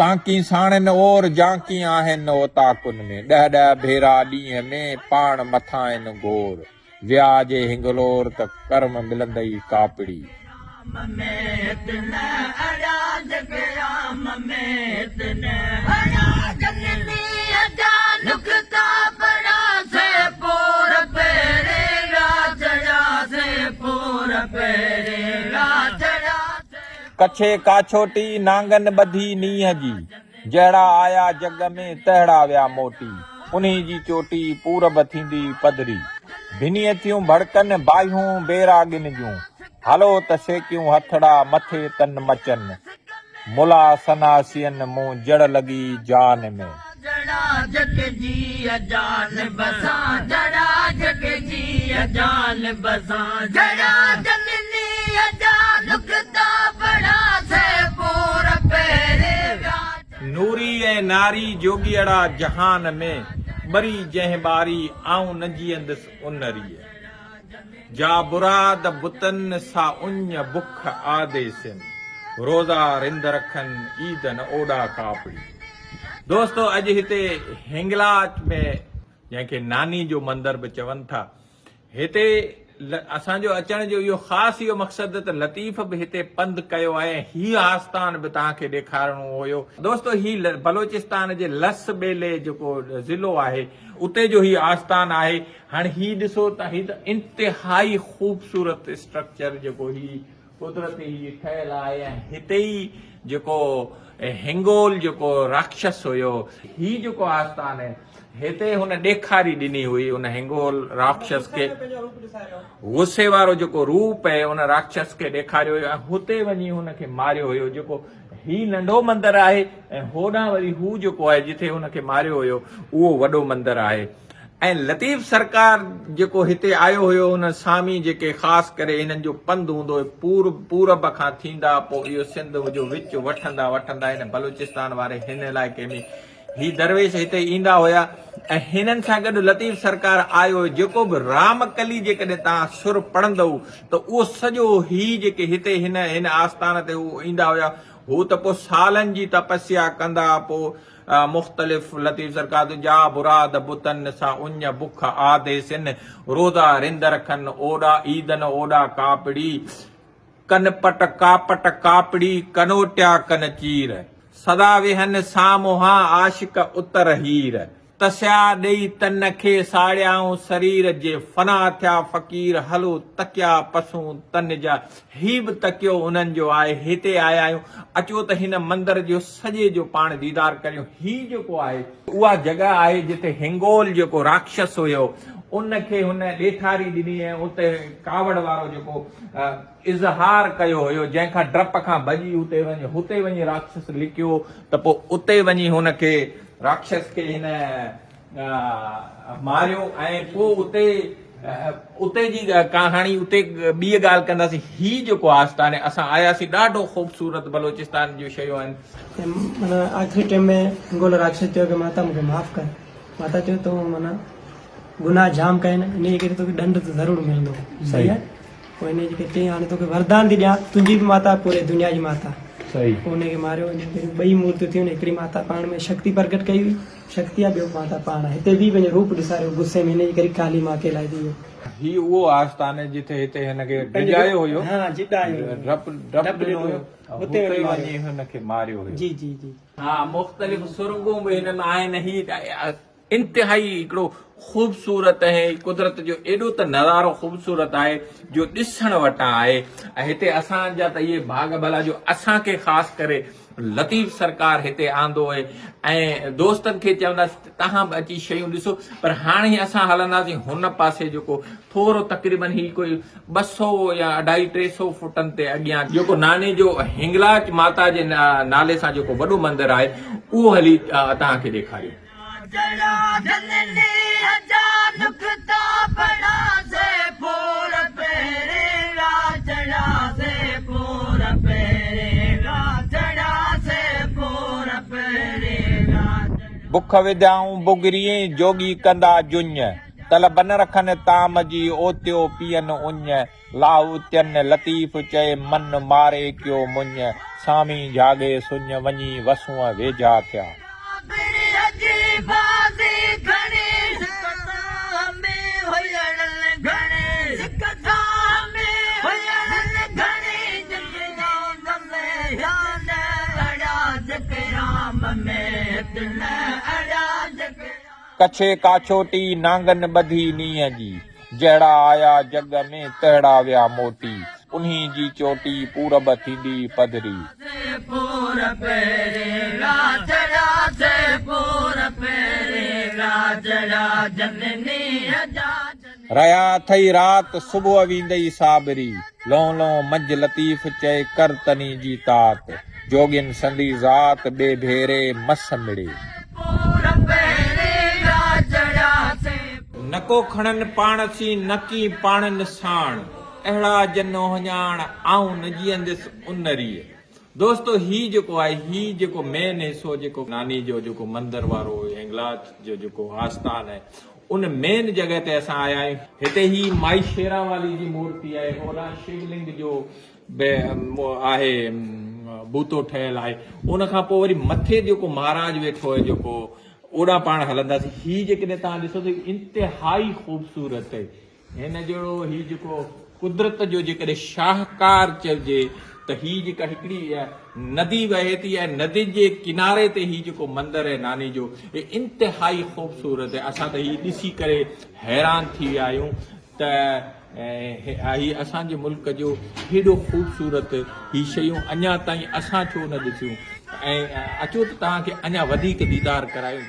तांकी साणन और जांकी आहन ओ ताकुन में 10 भेरा ॾींहं में पाण मथां आहिनि गोर व्याज हिंगलोर त कर्म मिलंदई कापड़ी कछे काछोटी नांगन बधी नीह जी जहिड़ा आया जग में तहिड़ा विया मोटी उन्हीं जी चोटी पूरब थींदी पधरी भिनीअ थियूं भड़कन बाहियूं बेरागिन जूं हलो त सेकियूं हथड़ा मथे तन मचन मुला सनासियन मुंह जड़ लगी जान में जड़ा जग जी जान बसा जड़ा जग जी जान बसा जड़ा जननी जान लुकता बड़ा से पूर पेरे नूरी ऐं नारी जोगियड़ा जहान में बरी जंहिं बारी आऊं न जीअंदसि उनरीअ जा बुराद बुतन सा उञ बुख आदेसिन रोज़ा रिंद रखन ईदन ओॾा कापड़ी दोस्तों अॼु हिते हिंगलाज में जंहिंखे नानी जो मंदर बि चवनि था हिते असांजो अचण जो इहो ख़ासि इहो मक़सदु त लतीफ़ बि हिते पंधु कयो आहे हीउ आस्थान बि तव्हांखे ॾेखारणो हुयो दोस्तो हीउ बलोचिस्तान जे लस ॿेले जेको ज़िलो आहे उते जो हीउ आस्थान आहे हाणे हीउ ॾिसो त हीउ त इंतिहाई ख़ूबसूरत स्ट्रक्चर जेको हीउ कुदरती हीउ ठहियलु आहे ऐं हिते ई जेको हिंगोल जेको राक्षस हुयो हीउ जेको आस्थान आहे हिते हुन ॾेखारी ॾिनी हुई उन हिंगोल राक्षस खे गुस्से वारो जेको रूप आहे उन राक्षस खे ॾेखारियो हुयो ऐं हुते वञी हुनखे मारियो हुयो जेको ही नंढो मंदरु आहे ऐं होॾां वरी हू जेको आहे जिथे हुनखे मारियो हुयो उहो वॾो मंदरु आहे ऐं लतीफ़ सरकार जेको हिते आयो हुयो हुन सामी जेके ख़ासि करे हिननि जो पंधु हूंदो हुयो पूरब खां थींदा पोइ इहो सिंध जो विच वठंदा हिन बलूचिस्तान वारे हिन इलाइक़े में ही दरवेश हिते ईंदा हुया ऐं हिननि सां गॾु लतीफ़ सरकार आयो जेको बि रामकली जेकॾहिं तव्हां सुर पढ़ंदव त उहो सॼो ही जेके हिते हिन आस्थान ते उहो ईंदा हुया हू त पोइ सालनि जी तपस्या कंदा पोइ मुख़्तलिफ़ लतीफ़ सरकार जा बुराद बुतन सा उञ बुख आदेसिन रोज़ा रिंद रखन ओॾा ईदन ओॾा कापड़ी कनपट कापट कापड़ी कनोटिया कन चीर सदा वेहन सामोहा आशिक उतर हीर तस्या ॾेई तन खे साड़ियाऊं शरीर जे फना थिया फ़क़ीर हलो तकिया पसूं तन जा ही बि तकियो उन्हनि जो आहे हिते आया आहियूं अचो त हिन मंदर जो सॼे जो पाण दीदार करियो ही जेको आहे उहा जॻह आहे जिते हिंगोल जेको राक्षस हुयो उनखे हुन ॾेखारी ॾिनी ऐं उते कावड़ वारो जेको इज़हार कयो हुयो जंहिंखां डप खां भॼी हुते वञी राक्षस लिकियो त पोइ उते वञी हुनखे राक्षस खे हिन मारियो ऐं पोइ उते जी कहाणी उते ॿी ॻाल्हि कंदासीं ही जेको आस्थान आहे असां आयासीं ॾाढो ख़ूबसूरत बलोचिस्तान जूं शयूं आहिनि माना आख़िरी टाइम में हिंगोल राक्षस चयो की माता मूंखे माफ़ कर माता चयो तो माना गुनाह जाम कया आहिनि इन करे तोखे दंड त ज़रूरु मिलंदो सही आहे पोइ इन जे चई हाणे तोखे वरदान थी ॾियां तुंहिंजी बि माता पूरे दुनिया जी माता सही उनखे मारियो ॿई मूर्तियूं थियूं हिकिड़ी माता पाण में शक्ति प्रकट कई हुई शक्ति आहे ॿियो माता पाण आहे हिते बि पंहिंजो रूप ॾेखारियो गुस्से में हिन जे करे काली मां कहलाई थी ही उहो आस्थान आहे जिथे हिते हिनखे डिॼायो हुयो हा जितायो हुते वञी हुनखे मारियो हुयो जी जी जी हा मुख़्तलिफ़ सुरंगूं बि हिन में आहिनि ही इंतिहाई हिकिड़ो ख़ूबसूरत ऐं कुदरत जो एॾो त नज़ारो ख़ूबसूरत आहे जो ॾिसण वटां आहे ऐं हिते असांजा त इहे भाग भला जो असांखे ख़ासि करे लतीफ़ सरकार हिते आंदो आहे ऐं दोस्तनि खे चवंदासीं तव्हां बि अची शयूं ॾिसो पर हाणे असां हलंदासीं हुन पासे जेको थोरो तक़रीबन ही कोई 200 या 250-300 फुटनि ते अॻियां जेको नाने जो हिंगलाज माता जे नाले सां जेको वॾो मंदरु आहे उहो हली तव्हांखे ॾेखारियो जड़ा जननी जान लुकता बड़ा से पूर पेरे जड़ा से पूर पेरे जड़ा से पूर पेरे बुख विधाऊं बुगरी जोगी कंदा जुञ तलब न रखनि ताम जी ओतियो पियनि उञ लाउत्यनि लतीफ़ चए मन मारे कयो मुञ सामी जागे सुञ वञी वसूअ वेझा थिया कछे काछोटी नांगन बधी नीअ जी जहिड़ा आया जग में तहिड़ा विया मोटी उन्ही जी चोटी पूरब थींदी पधरी रया थई रात सुबुह वींदई साबरी लों लों मंझ लतीफ़ चए कर तनी जी तात जोगिन संदी ज़ात बे भेरे मस मिड़े नको खणन पाण सी नकी पाणन साण अहिड़ा जनो हञाण आऊं न जीअंदसि उनरी दोस्तो ही जेको आहे ही जेको मेन हिसो जेको नानी जो जेको मंदिर वारो हिंगलाज जो जेको आस्थान आहे उन मेन जगह ते असां आया आहियूं हिते ही माई शेरावाली जी मूर्ति आहे होॾां शिवलिंग जो आहे बूतो ठहियल आहे उन खां पोइ वरी मथे जेको महाराज वेठो आहे जेको ओॾां पाण हलंदासीं ही जेकॾहिं तव्हां ॾिसो त इंतिहाई ख़ूबसूरत हिन जहिड़ो ही जेको कुदरत जो जेकॾहिं शाहकार चइजे त ही जेका हिकिड़ी नदी वहे थी ऐं नदी जे किनारे ते ही जेको मंदिर आहे नानी जो इंतिहाई ख़ूबसूरत आहे असां त ही ॾिसी करे हैरान थी विया आहियूं त ही असांजे मुल्क जो हेॾो ख़ूबसूरत ही शयूं अञा ताईं असां छो न ॾिसियूं ऐं अचो त तव्हांखे अञा वधीक दीदार करायूं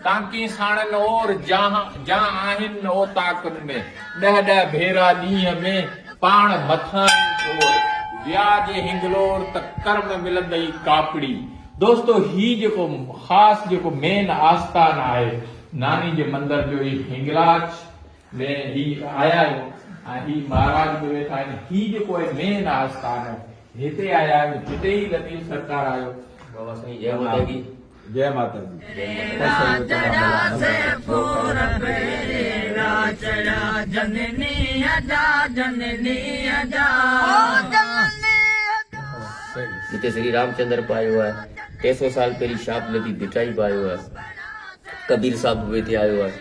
तांकी साणन और जहां आहिनि ओ ताकुन में ॾह ॾह भेरा ॾींहं में पाण मथां व्याज हिंगलोर त कर्म मिलंदई कापड़ी दोस्तो ही जेको ख़ासि जेको मेन आस्थान आहे नानी जे मंदिर जो ही हिंगलाज में ही आया आहियूं ऐं ही महाराज बि वेठा आहिनि ही जेको आहे मेन आस्थान आहे हिते आया आहियूं हिते ई लतीफ़ सरकार आयो बाबा साईं जय माता दी जय माता हिते श्री रामचंद्र पायो आहे 300 साल पहिरीं शाप नदी भिटाई पायो आहे कबीर साहब बि हिते आयो आहे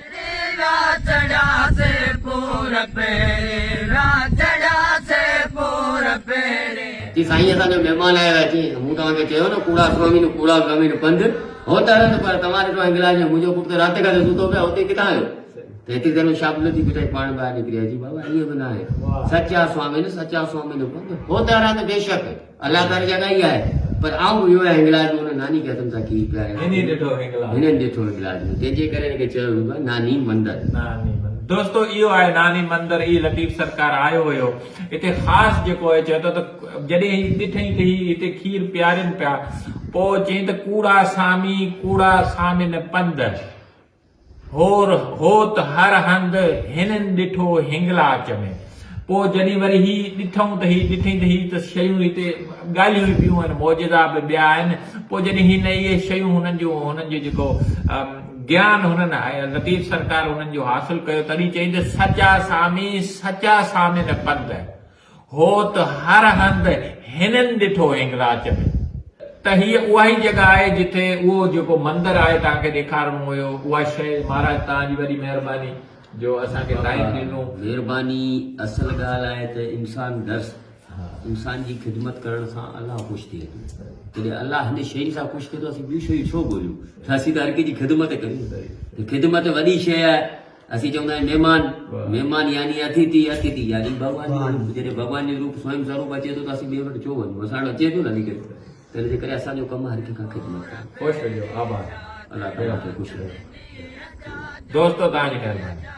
जी साईं असांजो महिमान आयो आहे जी मूं तव्हांखे चयो न कूड़ा स्वामी न पंध हो त पर तव्हां ॾिठो हिंगलाज में मुंहिंजो पुटु राति खां सुतो पियो हुते किथां आयो त हिते तेरो शाप नदी भिटाई पाण ॿाहिरि निकिरी जी बाबा इहो बि न आहे सचा स्वामी न पंध हो त रहंदो बेशक अलाह तारी जॻह ई आहे पर आऊं वियो आहे हिंगलाज में हुन नानी खे हथनि सां खीर पियारे हिननि ॾिठो हिंगलाज में तंहिंजे करे हिनखे चयो वेंदो आहे नानी मंदिर दोस्तो इहो आहे नानी मंदिर ई लतीफ़ सरकार आयो हुयो हिते ख़ासि जेको आहे चए थो त जॾहिं ही ॾिठई त ही हिते खीर पियारनि पिया पोइ चई त कूड़ा सामिन पंध हो त हर हंधि हिननि ॾिठो हिंगलाज में पोइ जॾहिं वरी ही ॾिठूं त ही ॾिठई त ही त शयूं हिते ॻाल्हियूं पियूं आहिनि मौजूदा बि ॿिया आहिनि पोइ जॾहिं हिन इहे शयूं हुननि जो जेको ज्ञान हुननि लतीफ़ सरकार हुननि जो हासिल कयो तॾहिं चई त सचा सामी न पंध हो त हर हंधि हिननि ॾिठो हिंगलाज में त हीअ उहा ई जॻह आहे जिथे उहो जेको मंदिर आहे तव्हांखे ॾेखारणो हुयो उहा शइ महाराज तव्हांजी वॾी महिरबानी जो असांखे टाइम ॾिनो महिरबानी असल ॻाल्हि आहे त इंसान जी ख़िदमत करण सां अलाह ख़ुशि थिए थो जॾहिं अलाह हिन शइ सां ख़ुशि थिए थो असीं ॿियूं शयूं छो ॻोल्हियूं त असीं त हर कंहिंजी ख़िदमत करियूं ख़िदमत वॾी शइ आहे असीं चवंदा आहियूं महिमान यानी अतिथि यानी भॻवान जॾहिं भॻवान जो रूप स्वयं स्वरूप अचे थो त असीं ॿिए वटि छो वञूं असां वटि अचे थो न निकिरे त हिनजे करे असांजो कमु हर कंहिंखां ख़िदमत करणु अलाह ताला खे ख़ुशि रहे दोस्तो तव्हांजी महिरबानी